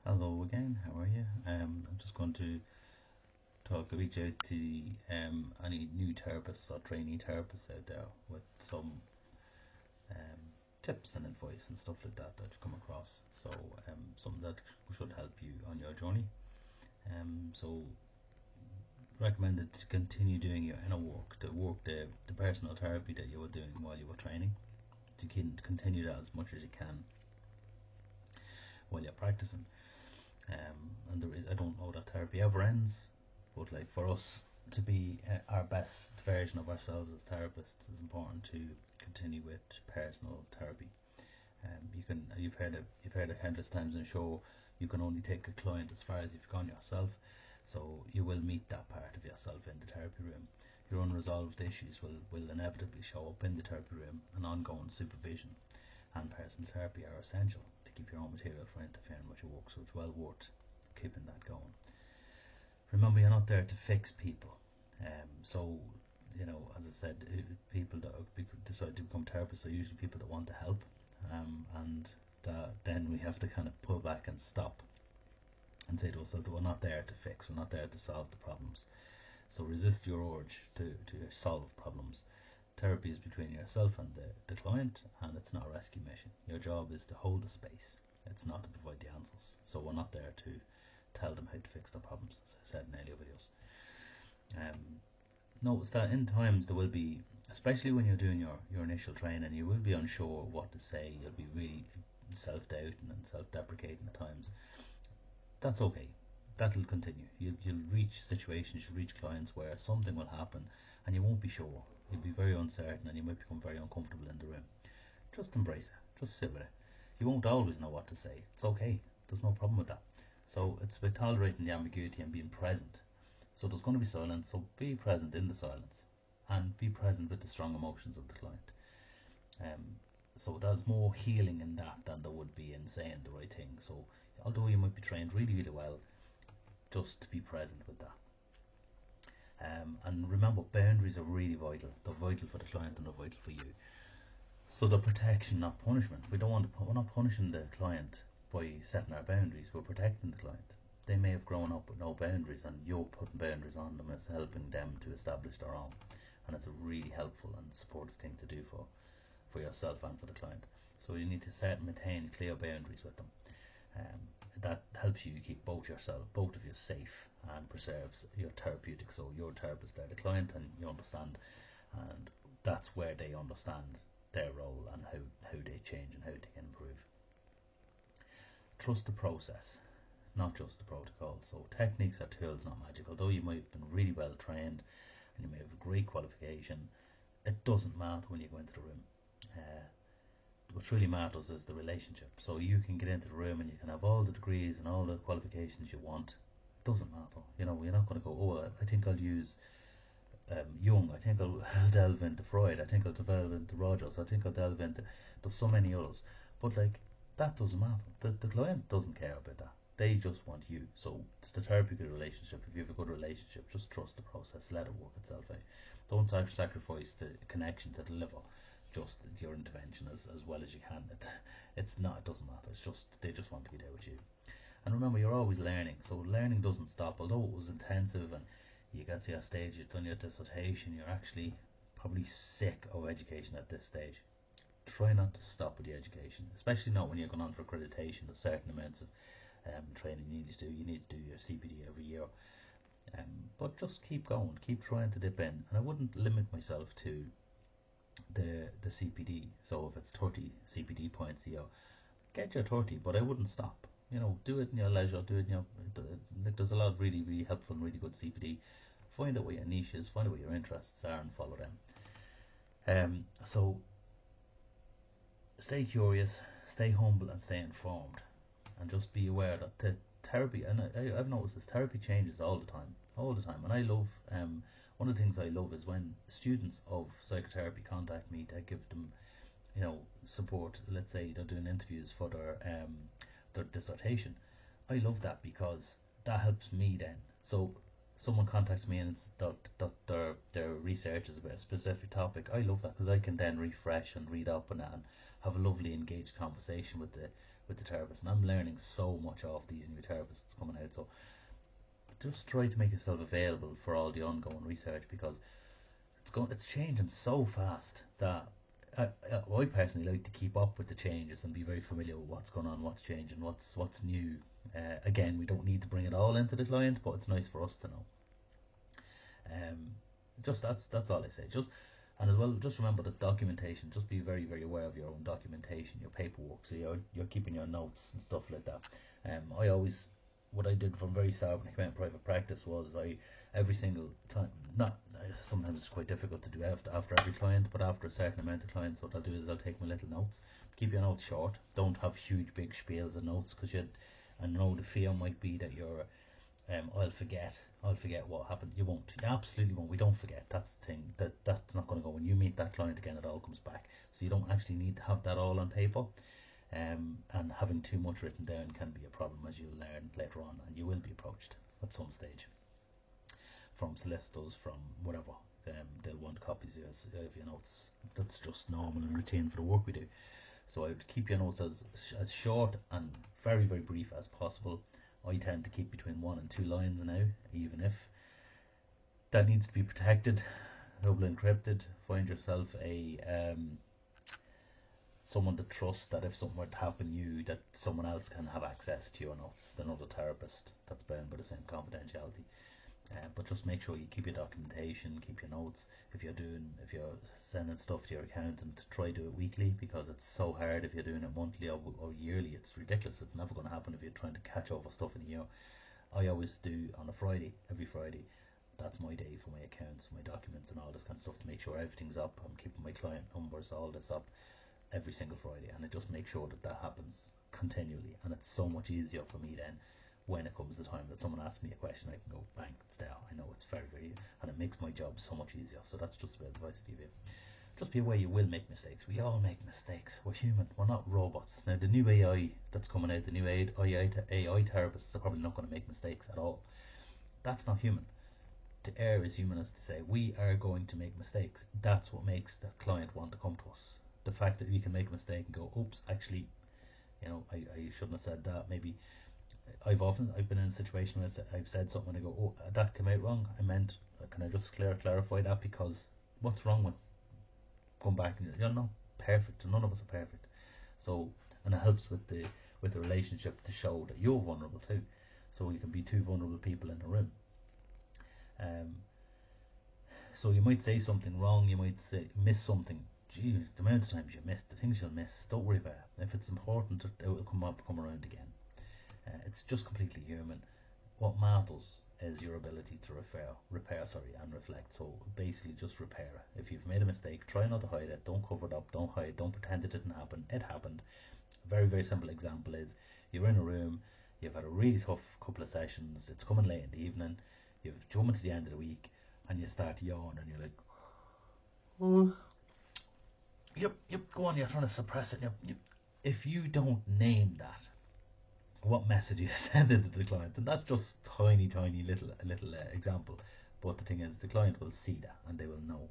Hello again, how are you? I'm just going to reach out to any new therapists or trainee therapists out there with some um, tips and advice and stuff like that you come across. So, something that should help you on your journey. So, recommended to continue doing your inner work, the personal therapy that you were doing while you were training, to continue that as much as you can while you're practicing. And there is, I don't know that therapy ever ends, but like for us to be our best version of ourselves as therapists, it's important to continue with personal therapy. You've heard it countless times in the show. You can only take a client as far as you've gone yourself, so you will meet that part of yourself in the therapy room. Your unresolved issues will inevitably show up in the therapy room, and ongoing supervision and personal therapy are essential to keep your own material for interfering with your work, so it's well worth keeping that going. Remember, you're not there to fix people. So, as I said, people that decide to become therapists are usually people that want to help, and then we have to kind of pull back and stop and say to ourselves that we're not there to fix, we're not there to solve the problems. So resist your urge to solve problems. Therapy is between yourself and the client, and it's not a rescue mission. Your job is to hold the space. It's not to provide the answers. So we're not there to tell them how to fix their problems, as I said in earlier videos. Notice that in times there will be, especially when you're doing your initial training, you will be unsure what to say. You'll be really self-doubting and self-deprecating at times. That's okay. That'll continue. You'll reach situations, you'll reach clients where something will happen and you won't be sure. You'll be very uncertain and you might become very uncomfortable in the room. Just embrace it. Just sit with it. You won't always know what to say. It's okay. There's no problem with that. So it's about tolerating the ambiguity and being present. So there's going to be silence, so be present in the silence and be present with the strong emotions of the client. Um, so there's more healing in that than there would be in saying the right thing. So although you might be trained really, really well, just to be present with that. And remember, boundaries are really vital. They're vital for the client and they're vital for you. So the protection, not punishment. We're not punishing the client by setting our boundaries. We're protecting the client. They may have grown up with no boundaries, and you're putting boundaries on them as helping them to establish their own. And it's a really helpful and supportive thing to do for yourself and for the client. So you need to set and maintain clear boundaries with them. Um, that helps you keep both of you safe, and preserves your therapeutic. So your therapist, they're the client, and you understand, and that's where they understand their role and how they change and how they can improve. Trust the process, not just the protocol. So techniques are tools, not magic. Although you might have been really well trained and you may have a great qualification, it doesn't matter when you go into the room. Uh, what truly matters is the relationship. So you can get into the room and you can have all the degrees and all the qualifications you want. It doesn't matter. You're not going to go, oh, I think I'll use Jung. I think I'll delve into Freud. I think I'll delve into Rogers. I think I'll delve into. There's so many others, but like that doesn't matter. The client doesn't care about that. They just want you. So it's the therapeutic relationship. If you have a good relationship, just trust the process. Let it work itself out. Don't sacrifice the connection to deliver just your intervention as well as you can. It's not. It doesn't matter. It's just they just want to be there with you. And remember, you're always learning. So learning doesn't stop. Although it was intensive and you get to your stage, you've done your dissertation, you're actually probably sick of education at this stage. Try not to stop with the education, especially not when you're going on for accreditation. There's certain amounts of training you need to do. You need to do your CPD every year. But just keep going, keep trying to dip in. And I wouldn't limit myself to the CPD. So if it's 30 CPD points a year, get your 30, but I wouldn't stop. Do it in your leisure, do it in your. Like, there's a lot of really, really helpful and really good CPD. Find out what your niche is, find out what your interests are, and follow them. So stay curious, stay humble, and stay informed, and just be aware that the therapy. And I've noticed this therapy changes all the time. And I love. One of the things I love is when students of psychotherapy contact me to give them, support. Let's say they're doing interviews for their dissertation. I love that because that helps me then. So someone contacts me and it's their research is about a specific topic. I love that because I can then refresh and read up on that and have a lovely engaged conversation with the therapist, and I'm learning so much off these new therapists coming out. So just try to make yourself available for all the ongoing research, because it's changing so fast that I personally like to keep up with the changes and be very familiar with what's going on, what's changing, what's new. Again, we don't need to bring it all into the client, but it's nice for us to know. Um, just that's all I say. Just and as well, just remember that documentation. Just be very very aware of your own documentation, your paperwork. So you're keeping your notes and stuff like that. I always what I did from very start when I came out in private practice was I every single time not sometimes it's quite difficult to do after every client, but after a certain amount of clients, what I'll do is I'll take my little notes. Keep your notes short. Don't have huge big spiels of notes, because you I know the fear might be that you're I'll forget what happened. You won't. You absolutely won't. We don't forget. That's the thing. That's not going to go. When you meet that client again, it all comes back. So you don't actually need to have that all on paper. And having too much written down can be a problem, as you'll learn later on, and you will be approached at some stage from solicitors, from whatever. They'll want copies of your notes. That's just normal and routine for the work we do. So I would keep your notes as short and very very brief as possible. I tend to keep between 1 and 2 lines now, even if that needs to be protected, double encrypted. Find yourself a someone to trust, that if something were to happen you, that someone else can have access to your notes, another therapist that's bound by the same confidentiality. But just make sure you keep your documentation, keep your notes. If you're sending stuff to your accountant, try do it weekly, because it's so hard if you're doing it monthly or yearly. It's ridiculous. It's never going to happen if you're trying to catch over stuff in a year. I always do on a Friday, every Friday. That's my day for my accounts, my documents, and all this kind of stuff, to make sure everything's up. I'm keeping my client numbers, all this up every single Friday, and I just make sure that happens continually. And it's so much easier for me then, when it comes the time that someone asks me a question, I can go bang, it's there. I know it's very very, and it makes my job so much easier. So that's just a bit of advice to give you. Just be aware you will make mistakes. We all make mistakes. We're human. We're not robots. Now the new AI that's coming out, the new AI therapists are probably not going to make mistakes at all. That's not human. To err is human, as to say. We are going to make mistakes. That's what makes the client want to come to us. The fact that we can make a mistake and go, oops, actually, I shouldn't have said that. Maybe I've been in a situation where I've said something and I go, oh, that came out wrong. I meant, can I just clarify that? Because what's wrong with going back? And you're not perfect. None of us are perfect. So, and it helps with the relationship to show that you're vulnerable too. So you can be two vulnerable people in a room. So you might say something wrong. You might miss something. Gee, the amount of times you miss, the things you'll miss, don't worry about it. If it's important, it will come around again. It's just completely human. What matters is your ability to repair, and reflect. So basically, just repair. If you've made a mistake, try not to hide it. Don't cover it up. Don't hide. Don't pretend it didn't happen. It happened. A very very simple example is you're in a room. You've had a really tough couple of sessions. It's coming late in the evening. You've jumped to the end of the week, and you start to yawn, and you're like, oh. Yep, go on. You're trying to suppress it. Yep. If you don't name that, what message you send it to the client? And that's just tiny little example, but the thing is, the client will see that and they will know.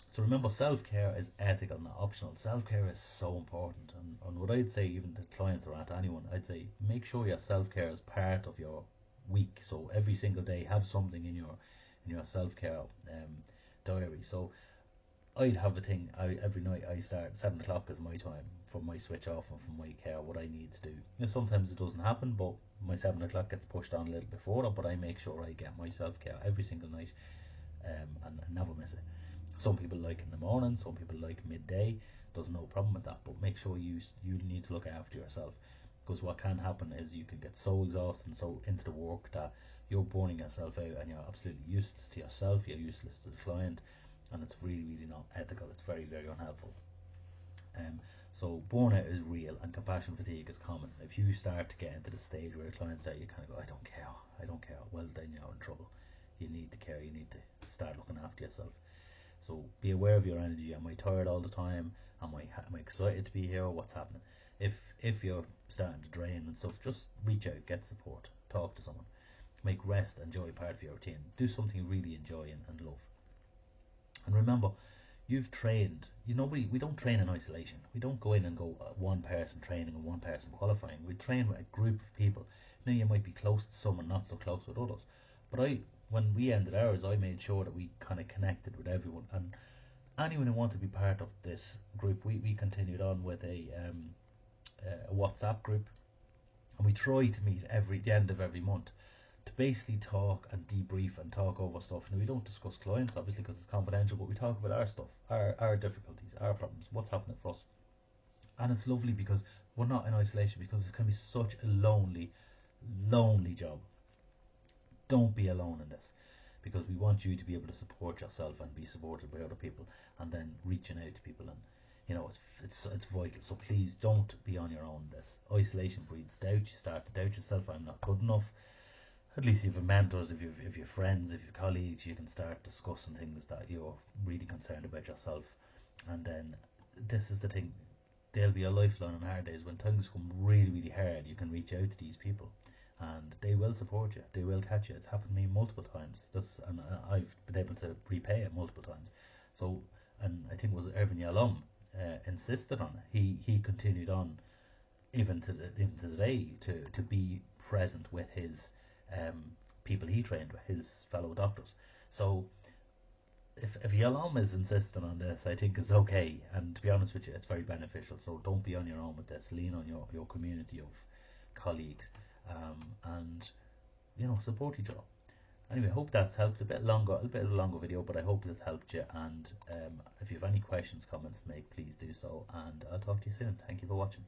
So remember, self-care is ethical, not optional. Self-care is so important, and what I'd say, even to clients or to anyone, I'd say make sure your self-care is part of your week. So every single day have something in your self-care diary. So I'd have a thing. Every night I start 7 o'clock is my time for my switch off and for my care, what I need to do. Sometimes it doesn't happen, but my 7 o'clock gets pushed on a little before that. But I make sure I get my self care every single night, and never miss it. Some people like in the morning, some people like midday. There's no problem with that, but make sure you need to look after yourself, because what can happen is you can get so exhausted and so into the work that you're burning yourself out, and you're absolutely useless to yourself. You're useless to the client, and it's really really not ethical. It's very very unhelpful. So burnout is real, and compassion fatigue is common. If you start to get into the stage where clients are, you kind of go, I don't care, well then you're in trouble. You need to care. You need to start looking after yourself. So be aware of your energy. Am I tired all the time? Am I excited to be here? What's happening? If you're starting to drain and stuff, just reach out, get support, talk to someone. Make rest and joy part of your routine. Do something you really enjoy and love. And remember, you've trained. We don't train in isolation. We don't go in and go one person training and one person qualifying. We train with a group of people. Now you might be close to some and not so close with others. But when we ended ours, I made sure that we kind of connected with everyone, and anyone who wanted to be part of this group, we continued on with a WhatsApp group, and we try to meet the end of every month to basically talk and debrief and talk over stuff. Now we don't discuss clients obviously because it's confidential, but we talk about our stuff, our difficulties, our problems, what's happening for us, and it's lovely because we're not in isolation, because it can be such a lonely job. Don't be alone in this, because we want you to be able to support yourself and be supported by other people, and then reaching out to people, and it's vital. So please don't be on your own in this. Isolation breeds doubt. You start to doubt yourself. I'm not good enough. At least if you have mentors, if you've friends, if you've colleagues, you can start discussing things that you're really concerned about yourself. And then this is the thing, there'll be a lifeline on hard days when things come really hard. You can reach out to these people, and they will support you. They will catch you. It's happened to me multiple times. And I've been able to repay it multiple times. So, and I think it was Irvin Yalom insisted on it. He continued on even to today to be present with his people he trained with, his fellow doctors. So if Yalom is insisting on this, I think it's okay. And to be honest with you, it's very beneficial. So don't be on your own with this. Lean on your community of colleagues, and support each other. Anyway, hope that's helped. A bit of a longer video, but I hope it's helped you. And if you have any questions, comments to make, please do so. And I'll talk to you soon. Thank you for watching.